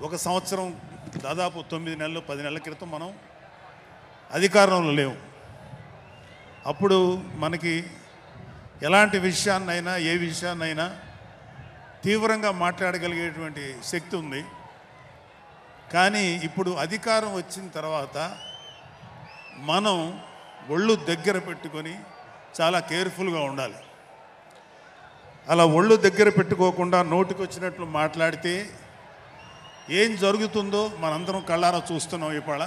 ఒక సంవత్సరం దాదాపు 9 నెలలు 10 నెలల క్రితం మనం అధికారంలో లేవు. అప్పుడు మనకి ఎలాంటి విషయాన్నైనా ఏ విషయాన్నైనా తీవ్రంగా మాట్లాడగలిగేటువంటి శక్తి ఉంది. కానీ ఇప్పుడు అధికారం వచ్చిన తర్వాత మనం ఒళ్ళు దగ్గర పెట్టుకొని చాలా కేర్ఫుల్గా ఉండాలి. అలా ఒళ్ళు దగ్గర పెట్టుకోకుండా నోటికి వచ్చినట్లు మాట్లాడితే ఏం జరుగుతుందో మనందరం కళ్ళారా చూస్తున్నాం. ఇవాళ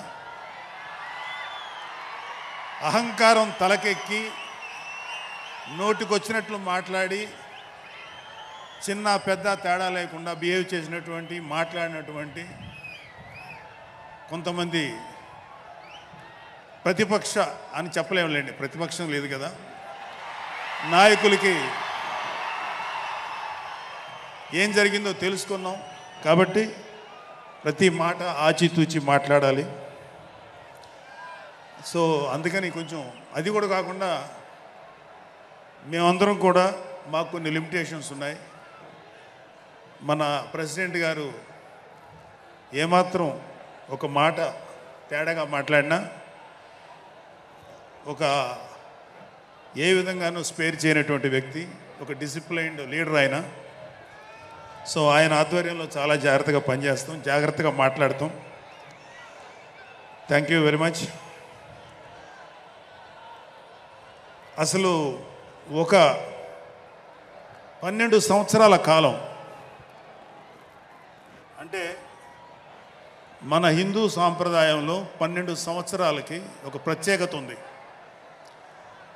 అహంకారం తలకెక్కి నోటికి వచ్చినట్లు మాట్లాడి చిన్న పెద్ద తేడా లేకుండా బిహేవ్ చేసినటువంటి మాట్లాడినటువంటి కొంతమంది ప్రతిపక్ష అని చెప్పలేములేండి, ప్రతిపక్షం లేదు కదా, నాయకులకి ఏం జరిగిందో తెలుసుకున్నాం. కాబట్టి ప్రతి మాట ఆచితూచి మాట్లాడాలి. సో అందుకని కొంచెం అది కూడా కాకుండా మేమందరం కూడా మాకు కొన్ని లిమిటేషన్స్ ఉన్నాయి. మన ప్రెసిడెంట్ గారు ఏమాత్రం ఒక మాట తేడాగా మాట్లాడినా ఒక ఏ విధంగానూ స్పేర్ చేయనటువంటి వ్యక్తి, ఒక డిసిప్లైన్డ్ లీడర్ ఆయన. సో ఆయన ఆధ్వర్యంలో చాలా జాగ్రత్తగా పనిచేస్తాం, జాగ్రత్తగా మాట్లాడతాం. Thank you very much. అసలు ఒక 12 సంవత్సరాల కాలం అంటే మన హిందూ సాంప్రదాయంలో 12 సంవత్సరాలకి ఒక ప్రత్యేకత ఉంది.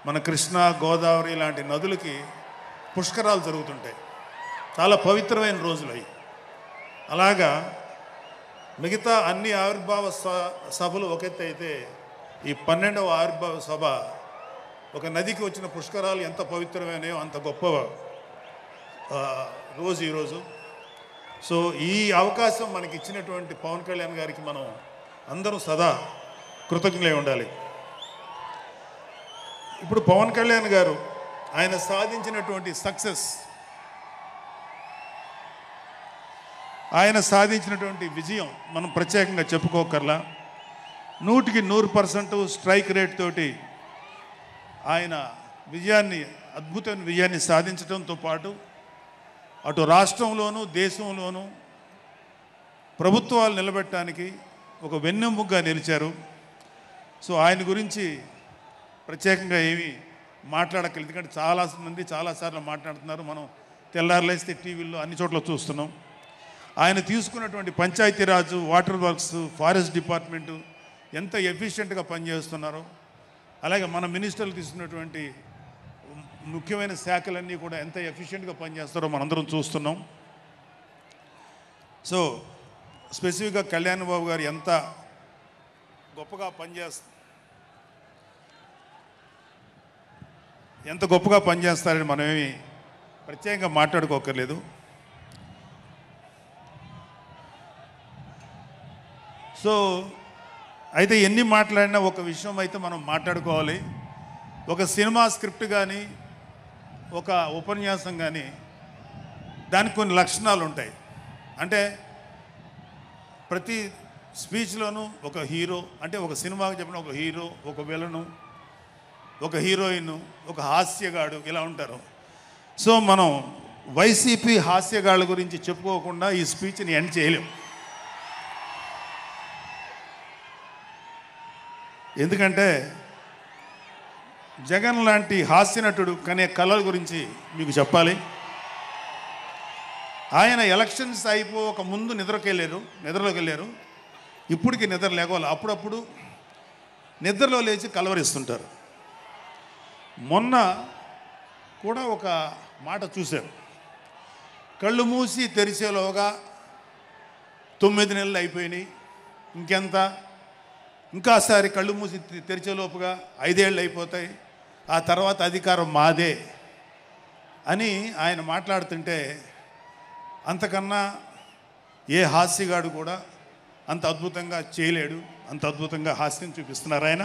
మన కృష్ణా గోదావరి లాంటి నదులకి పుష్కరాలు జరుగుతుంటాయి. చాలా పవిత్రమైన రోజులు అవి. అలాగా మిగతా అన్ని ఆవిర్భావ సభలు ఒక ఎత్తు అయితే ఈ 12వ ఆవిర్భావ సభ ఒక నదికి వచ్చిన పుష్కరాలు ఎంత పవిత్రమైనయో అంత గొప్ప రోజు ఈరోజు. సో ఈ అవకాశం మనకి ఇచ్చినటువంటి పవన్ కళ్యాణ్ గారికి మనం అందరూ సదా కృతజ్ఞులై ఉండాలి. ఇప్పుడు పవన్ కళ్యాణ్ గారు ఆయన సాధించినటువంటి సక్సెస్, ఆయన సాధించినటువంటి విజయం మనం ప్రత్యేకంగా చెప్పుకోకర్లా. 100కి 100% స్ట్రైక్ రేట్ తోటి ఆయన అద్భుతమైన విజయాన్ని సాధించడంతో పాటు అటు రాష్ట్రంలోనూ దేశంలోనూ ప్రభుత్వాలు నిలబెట్టడానికి ఒక వెన్నెముగ్గా నిలిచారు. సో ఆయన గురించి ప్రత్యేకంగా ఏమీ మాట్లాడగలదు, ఎందుకంటే చాలామంది చాలాసార్లు మాట్లాడుతున్నారు. మనం తెల్లారులేస్తే టీవీల్లో అన్ని చోట్ల చూస్తున్నాం. ఆయన తీసుకున్నటువంటి Panchayati Raj, water works, forest department ఎంత ఎఫిషియెంట్గా పనిచేస్తున్నారో, అలాగే మన మినిస్టర్లు తీసుకున్నటువంటి ముఖ్యమైన శాఖలన్నీ కూడా ఎంత ఎఫిషియెంట్గా పనిచేస్తారో మనందరం చూస్తున్నాం. సో స్పెసిఫిక్గా కళ్యాణ్ బాబు గారు ఎంత గొప్పగా పనిచేస్తారని మనమేమి ప్రత్యేకంగా మాట్లాడుకోకర్లేదు. సో అయితే ఎన్ని మాట్లాడినా ఒక విషయం అయితే మనం మాట్లాడుకోవాలి. ఒక సినిమా స్క్రిప్ట్ కానీ ఒక ఉపన్యాసం కానీ దానికి కొన్ని లక్షణాలు ఉంటాయి. అంటే ప్రతి స్పీచ్లోనూ ఒక హీరో, అంటే ఒక సినిమాకి చెప్పిన ఒక హీరో, ఒక విలను, ఒక హీరోయిన్, ఒక హాస్యగాడు ఇలా ఉంటారు. సో మనం వైసీపీ హాస్యగాళ్ళ గురించి చెప్పుకోకుండా ఈ స్పీచ్ని ఎండ్ చేయలేం. ఎందుకంటే జగన్ లాంటి హాస్యనటుడు కనే కళల గురించి మీకు చెప్పాలి. ఆయన ఎలక్షన్స్ అయిపోక ముందు నిద్రలోకి వెళ్ళారు. ఇప్పటికి నిద్ర లేవాలి. అప్పుడప్పుడు నిద్రలో లేచి కలవరిస్తుంటారు. మొన్న కూడా ఒక మాట చూశారు. కళ్ళు మూసి తెరిచేలోగా 9 నెలలు అయిపోయినాయి, ఇంకెంత, ఇంకాసారి కళ్ళు మూసి తెరిచేలోపుగా 5 ఏళ్ళు అయిపోతాయి, ఆ తర్వాత అధికారం మాదే అని ఆయన మాట్లాడుతుంటే అంతకన్నా ఏ హాస్యగాడు కూడా అంత అద్భుతంగా చేయలేడు. అంత అద్భుతంగా హాస్యం చూపిస్తున్నారు ఆయన.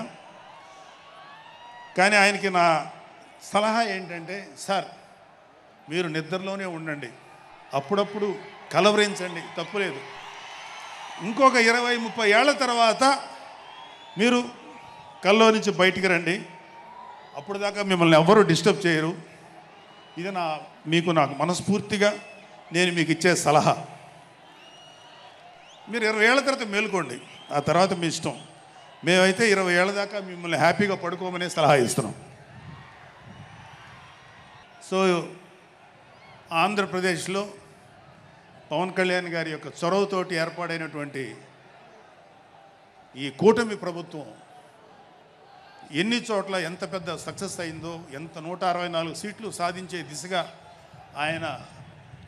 కానీ ఆయనకి నా సలహా ఏంటంటే, సార్ మీరు నిద్రలోనే ఉండండి, అప్పుడప్పుడు కలవరించండి, తప్పులేదు. ఇంకొక 20-30 ఏళ్ల తర్వాత మీరు కల్లో నుంచి బయటికి రండి. అప్పుడు దాకా మిమ్మల్ని ఎవ్వరూ డిస్టర్బ్ చేయరు. ఇది నాకు మనస్ఫూర్తిగా నేను మీకు ఇచ్చే సలహా. మీరు 20 ఏళ్ల తర్వాత మేలుకోండి, ఆ తర్వాత మీ ఇష్టం. మేమైతే 20 ఏళ్ల దాకా మిమ్మల్ని హ్యాపీగా పడుకోమనే సలహా ఇస్తున్నాం. సో ఆంధ్రప్రదేశ్లో పవన్ కళ్యాణ్ గారి యొక్క చొరవతోటి ఏర్పాటైనటువంటి ఈ కూటమి ప్రభుత్వం ఎన్ని చోట్ల ఎంత పెద్ద సక్సెస్ అయిందో, ఎంత 164 సీట్లు సాధించే దిశగా ఆయన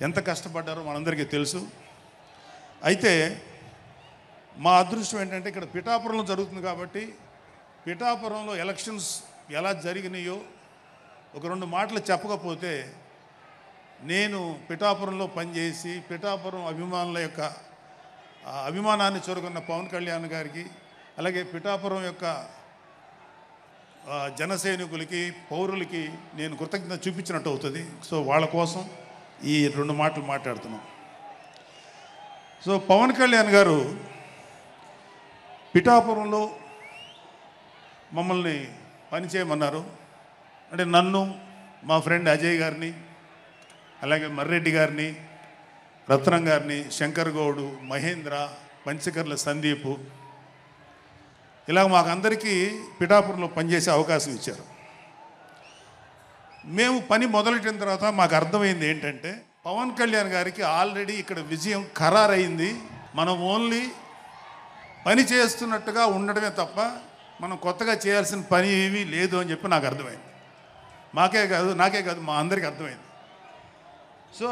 ఎంత కష్టపడ్డారో మనందరికీ తెలుసు. అయితే మా అదృష్టం ఏంటంటే ఇక్కడ పిఠాపురంలో జరుగుతుంది కాబట్టి పిఠాపురంలో ఎలక్షన్స్ ఎలా జరిగినాయో ఒక 2 మాటలు చెప్పకపోతే, నేను పిఠాపురంలో పనిచేసి పిఠాపురం అభిమానుల యొక్క అభిమానాన్ని చూరగొన్న పవన్ కళ్యాణ్ గారికి, అలాగే పిఠాపురం యొక్క జన సైనికులకి, పౌరులకి నేను కృతజ్ఞత చూపించినట్టు అవుతుంది. సో వాళ్ళ కోసం ఈ 2 మాటలు మాట్లాడుతున్నాం. సో పవన్ కళ్యాణ్ గారు పిఠాపురంలో మమ్మల్ని పనిచేయమన్నారు. అంటే నన్ను, మా ఫ్రెండ్ అజయ్ గారిని, అలాగే మర్రెడ్డి గారిని, రత్నం గారిని, శంకర్ గౌడు, మహేంద్ర, పంచకర్ల సందీపు, ఇలా మాకందరికీ పిఠాపురంలో పనిచేసే అవకాశం ఇచ్చారు. మేము పని మొదలెట్టిన తర్వాత మాకు అర్థమైంది ఏంటంటే, పవన్ కళ్యాణ్ గారికి ఆల్రెడీ ఇక్కడ విజయం ఖరారైంది. మనం ఓన్లీ పని చేస్తున్నట్టుగా ఉండడమే తప్ప మనం కొత్తగా చేయాల్సిన పని ఏమీ లేదు అని చెప్పి నాకు అర్థమైంది. నాకే కాదు మా అందరికీ అర్థమైంది. సో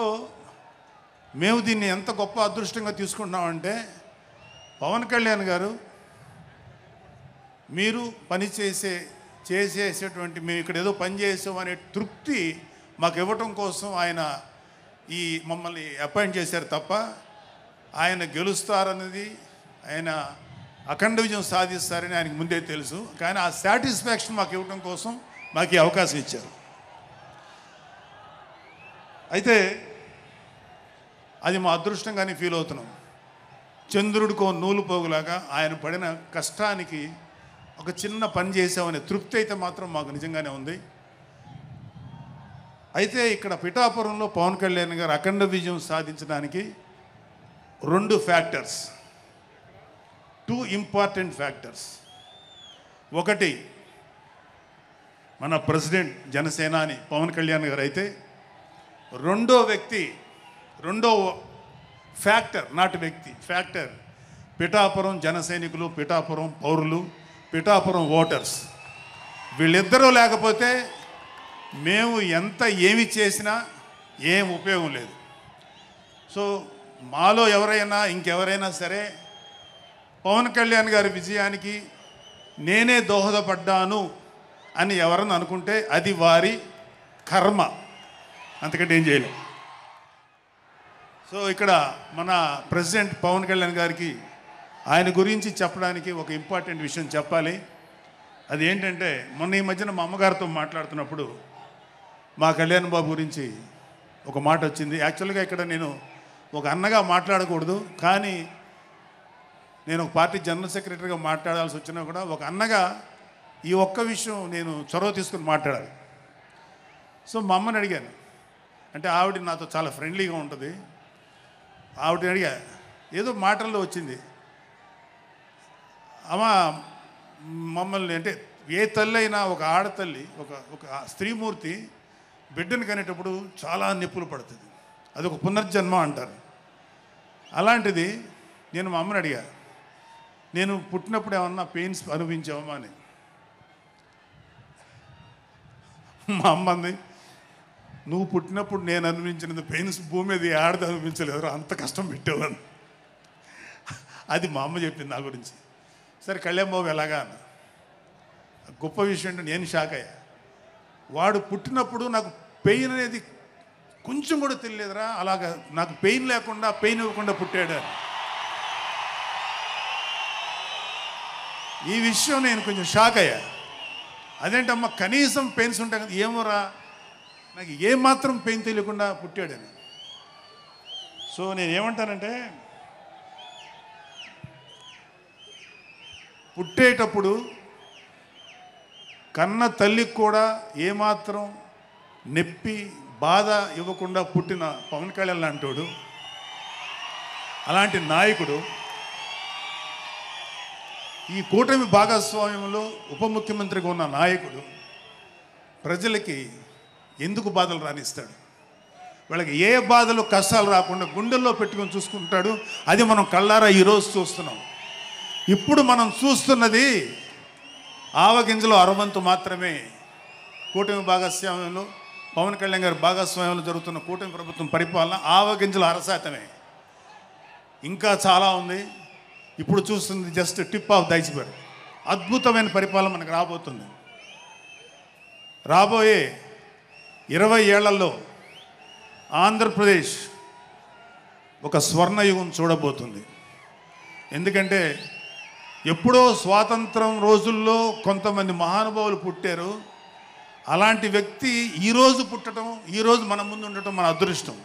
మేము దీన్ని ఎంత గొప్ప అదృష్టంగా తీసుకుంటున్నామంటే, పవన్ కళ్యాణ్ గారు మీరు పని చేసేసేటువంటి మేము ఇక్కడ ఏదో పని చేసాం అనే తృప్తి మాకు ఇవ్వటం కోసం ఆయన మమ్మల్ని అపాయింట్ చేశారు తప్ప ఆయన గెలుస్తారన్నది, ఆయన అఖండ విజయం సాధిస్తారని ఆయనకు ముందే తెలుసు. కానీ ఆ సాటిస్ఫాక్షన్ మాకు ఇవ్వటం కోసం మాకు ఈ అవకాశం ఇచ్చారు. అయితే అది మా అదృష్టంగానే ఫీల్ అవుతున్నాం. చంద్రుడికో నూలు పోగులాగా ఆయన పడిన కష్టానికి ఒక చిన్న పని చేసామనే తృప్తి అయితే మాత్రం మాకు నిజంగానే ఉంది. అయితే ఇక్కడ పిఠాపురంలో పవన్ కళ్యాణ్ గారు అఖండ విజయం సాధించడానికి 2 ఫ్యాక్టర్స్, 2 ఇంపార్టెంట్ ఫ్యాక్టర్స్. ఒకటి మన ప్రెసిడెంట్ జనసేనాని పవన్ కళ్యాణ్ గారు అయితే, రెండో ఫ్యాక్టర్, నాటి వ్యక్తి ఫ్యాక్టర్ పిఠాపురం జన సైనికులు, పిఠాపురం పౌరులు, పిఠాపురం ఓటర్స్. వీళ్ళిద్దరూ లేకపోతే మేము ఏమి చేసినా ఏం ఉపయోగం లేదు. సో మాలో ఇంకెవరైనా సరే పవన్ కళ్యాణ్ గారి విజయానికి నేనే దోహదపడ్డాను అని ఎవరన్నా అనుకుంటే అది వారి కర్మ, అంతకంటే ఏం చేయలేం. సో ఇక్కడ మన ప్రెసిడెంట్ పవన్ కళ్యాణ్ గారికి ఆయన గురించి చెప్పడానికి ఒక ఇంపార్టెంట్ విషయం చెప్పాలి. అది ఏంటంటే, మొన్న ఈ మధ్యన మా అమ్మగారితో మాట్లాడుతున్నప్పుడు మా కళ్యాణ్ బాబు గురించి ఒక మాట వచ్చింది. యాక్చువల్గా ఇక్కడ నేను ఒక అన్నగా మాట్లాడకూడదు, కానీ నేను ఒక పార్టీ జనరల్ సెక్రటరీగా మాట్లాడాల్సి వచ్చినా కూడా ఒక అన్నగా ఈ ఒక్క విషయం నేను చొరవ తీసుకుని మాట్లాడాలి. సో మా అమ్మని అడిగాను. అంటే ఆవిడ నాతో చాలా ఫ్రెండ్లీగా ఉంటుంది. ఆవిడని అడిగా, ఏదో మాటల్లో వచ్చింది, అమ్మ మమ్మల్ని, అంటే ఏ తల్లి అయినా ఒక ఆడతల్లి, ఒక స్త్రీమూర్తి బిడ్డను కనేటప్పుడు చాలా నొప్పులు పడుతుంది, అది ఒక పునర్జన్మ అంటారు. అలాంటిది నేను మా అమ్మని అడిగా, నేను పుట్టినప్పుడు ఏమన్నా పెయిన్స్ అనుభవించావమ్మా అని. మా అమ్మ అంది, నువ్వు పుట్టినప్పుడు నేను అనుభవించినంత పెయిన్స్ భూమి మీద ఆడది అనుభవించలేదు, అంత కష్టం పెట్టేవాడిని. అది మా అమ్మ చెప్పింది నా గురించి. సరే కళ్యాణ్ బాబు ఎలాగా అన్న. గొప్ప విషయం అంటే నేను షాక్ అయ్యా. వాడు పుట్టినప్పుడు నాకు పెయిన్ అనేది కొంచెం కూడా తెలియలేదురా, అలాగా నాకు పెయిన్ లేకుండా, పెయిన్ ఇవ్వకుండా పుట్టాడు. ఈ విషయం నేను కొంచెం షాక్ అయ్యా. అదేంటమ్మా కనీసం పెయిన్స్ ఉంటాయి కదా, ఏమోరా నాకు ఏమాత్రం పెయిన్ తెలియకుండా పుట్టాడని. సో నేను ఏమంటానంటే, పుట్టేటప్పుడు కన్న తల్లికి కూడా ఏమాత్రం నొప్పి బాధ ఇవ్వకుండా పుట్టిన పవన్ కళ్యాణ్ లాంటోడు, అలాంటి నాయకుడు ఈ కూటమి భాగస్వామ్యంలో ఉప ముఖ్యమంత్రిగా ఉన్న నాయకుడు ప్రజలకి ఎందుకు బాధలు రానిస్తాడు? వాళ్ళకి ఏ బాధలు కష్టాలు రాకుండా గుండెల్లో పెట్టుకొని చూసుకుంటాడు. అది మనం కళ్ళారా ఈరోజు చూస్తున్నాం. ఇప్పుడు మనం చూస్తున్నది ఆవగింజలో అరవంతు మాత్రమే. కూటమి భాగస్వామ్యంలో పవన్ కళ్యాణ్ గారి భాగస్వామ్యంలో జరుగుతున్న కూటమి ప్రభుత్వం పరిపాలన ఆవగింజలు అరశాతమే. ఇంకా చాలా ఉంది. ఇప్పుడు చూస్తుంది just tip of the iceberg. అద్భుతమైన పరిపాలన మనకు రాబోతుంది. రాబోయే 20 ఏళ్లలో ఆంధ్రప్రదేశ్ ఒక స్వర్ణయుగం చూడబోతుంది. ఎందుకంటే ఎప్పుడో స్వాతంత్రం రోజుల్లో కొంతమంది మహానుభావులు పుట్టారు. అలాంటి వ్యక్తి ఈరోజు పుట్టడం, ఈరోజు మన ముందు ఉండటం మన అదృష్టం.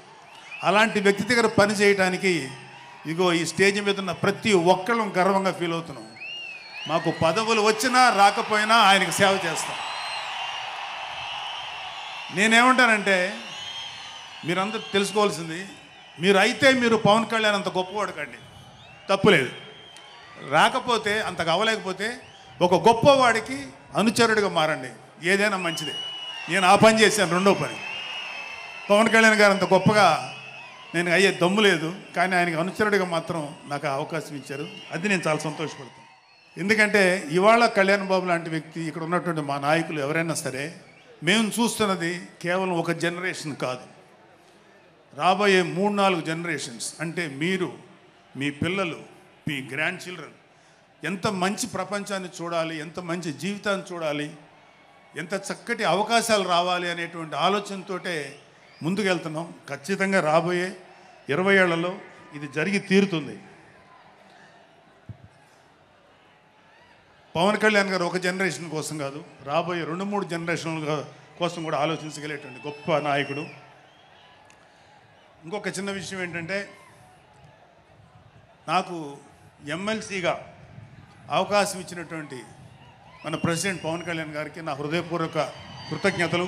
అలాంటి వ్యక్తి దగ్గర పని చేయడానికి ఇగో ఈ స్టేజ్ మీద ఉన్న ప్రతి ఒక్కళ్ళం గర్వంగా ఫీల్ అవుతున్నాం. మాకు పదవులు వచ్చినా రాకపోయినా ఆయనకు సేవ చేస్తాం. నేనేమంటానంటే, మీరందరూ తెలుసుకోవాల్సింది, మీరు పవన్ కళ్యాణ్ అంత గొప్పవాడు కండి, తప్పులేదు. రాకపోతే అంతకు అవ్వలేకపోతే ఒక గొప్పవాడికి అనుచరుడిగా మారండి, ఏదైనా మంచిదే. నేను ఆ పని చేశాను. రెండో పని, పవన్ కళ్యాణ్ గారు అంత గొప్పగా నేను అయ్యే దమ్ము లేదు, కానీ ఆయనకి అనుచరుడిగా మాత్రం నాకు అవకాశం ఇచ్చారు. అది నేను చాలా సంతోషపడతాను. ఎందుకంటే ఇవాళ కళ్యాణ్ బాబు లాంటి వ్యక్తి, ఇక్కడ ఉన్నటువంటి మా నాయకులు ఎవరైనా సరే, మేము చూస్తున్నది కేవలం ఒక జనరేషన్ కాదు, రాబోయే 3-4 జనరేషన్స్. అంటే మీరు, మీ పిల్లలు, మీ గ్రాండ్ చిల్డ్రన్ ఎంత మంచి ప్రపంచాన్ని చూడాలి, ఎంత మంచి జీవితాన్ని చూడాలి, ఎంత చక్కటి అవకాశాలు రావాలి అనేటువంటి ఆలోచనతోటే ముందుకెళ్తున్నాం. ఖచ్చితంగా రాబోయే 20 ఏళ్లలో ఇది జరిగి తీరుతుంది. పవన్ కళ్యాణ్ గారు ఒక జనరేషన్ కోసం కాదు, రాబోయే 2-3 జనరేషన్ల కోసం కూడా ఆలోచించగలిగేటువంటి గొప్ప నాయకుడు. ఇంకొక చిన్న విషయం ఏంటంటే, నాకు ఎమ్మెల్సీగా అవకాశం ఇచ్చినటువంటి మన ప్రెసిడెంట్ పవన్ కళ్యాణ్ గారికి నా హృదయపూర్వక కృతజ్ఞతలు.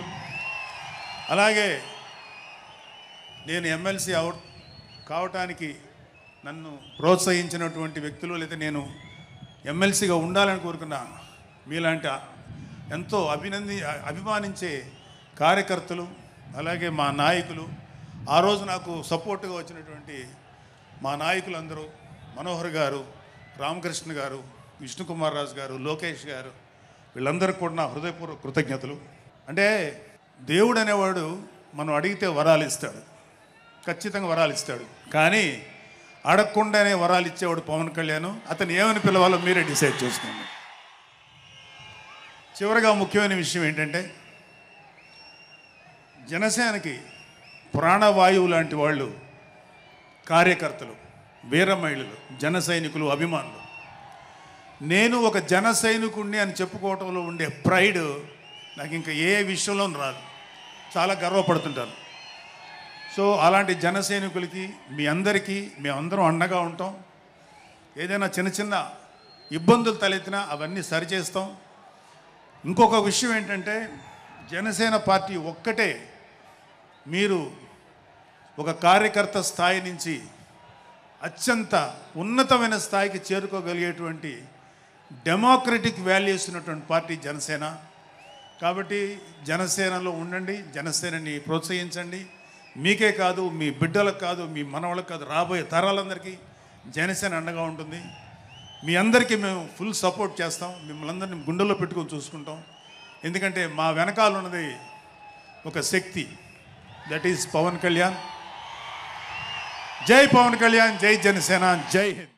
అలాగే నేను ఎమ్మెల్సీ కావటానికి నన్ను ప్రోత్సహించినటువంటి వ్యక్తులు, లేదా నేను ఎమ్మెల్సీగా ఉండాలని కోరుకున్న మీలాంటి ఎంతో అభిమానించే కార్యకర్తలు, అలాగే మా నాయకులు, ఆ రోజు నాకు సపోర్ట్గా వచ్చినటువంటి మా నాయకులందరూ, మనోహర్ గారు, రామకృష్ణ గారు, విష్ణుకుమార్ రాజు గారు, లోకేష్ గారు, వీళ్ళందరికీ కూడా నా హృదయపూర్వక కృతజ్ఞతలు. అంటే దేవుడు అనేవాడు మనం అడిగితే వరాలు ఇస్తాడు, ఖచ్చితంగా వరాలు ఇస్తాడు. కానీ అడగకుండానే వరాలు ఇచ్చేవాడు పవన్ కళ్యాణ్. అతను ఏమని పిలవాలో మీరే డిసైడ్ చేసుకోండి. చివరిగా ముఖ్యమైన విషయం ఏంటంటే, జనసేనకి ప్రాణవాయువు లాంటి వాళ్ళు కార్యకర్తలు, వీర మహిళలు, జన సైనికులు, అభిమానులు. నేను ఒక జన సైనికుడిని అని చెప్పుకోవటంలో ఉండే ప్రైడ్ నాకు ఇంకా ఏ విషయంలో రాదు. చాలా గర్వపడుతుంటాను. సో అలాంటి జన సైనికులకి, మీ అందరికీ మేమందరం అండగా ఉంటాం. ఏదైనా చిన్న చిన్న ఇబ్బందులు తలెత్తినా అవన్నీ సరిచేస్తాం. ఇంకొక విషయం ఏంటంటే, జనసేన పార్టీ ఒక్కటే మీరు ఒక కార్యకర్త స్థాయి నుంచి అత్యంత ఉన్నతమైన స్థాయికి చేరుకోగలిగేటువంటి డెమోక్రటిక్ వాల్యూస్ ఉన్నటువంటి పార్టీ జనసేన. కాబట్టి జనసేనలో ఉండండి, జనసేనని ప్రోత్సహించండి. మీకే కాదు, మీ బిడ్డలకు కాదు, మీ మనవాళ్ళకి కాదు, రాబోయే తరాలందరికీ జనసేన అండగా ఉంటుంది. మీ అందరికీ మేము ఫుల్ సపోర్ట్ చేస్తాం. మిమ్మల్ని అందరినీ గుండెల్లో పెట్టుకొని చూసుకుంటాం. ఎందుకంటే మా వెనకాల ఉన్నది ఒక శక్తి, దట్ ఈస్ పవన్ కళ్యాణ్. జై పవన్ కళ్యాణ్, జై జనసేన, జై హింద్.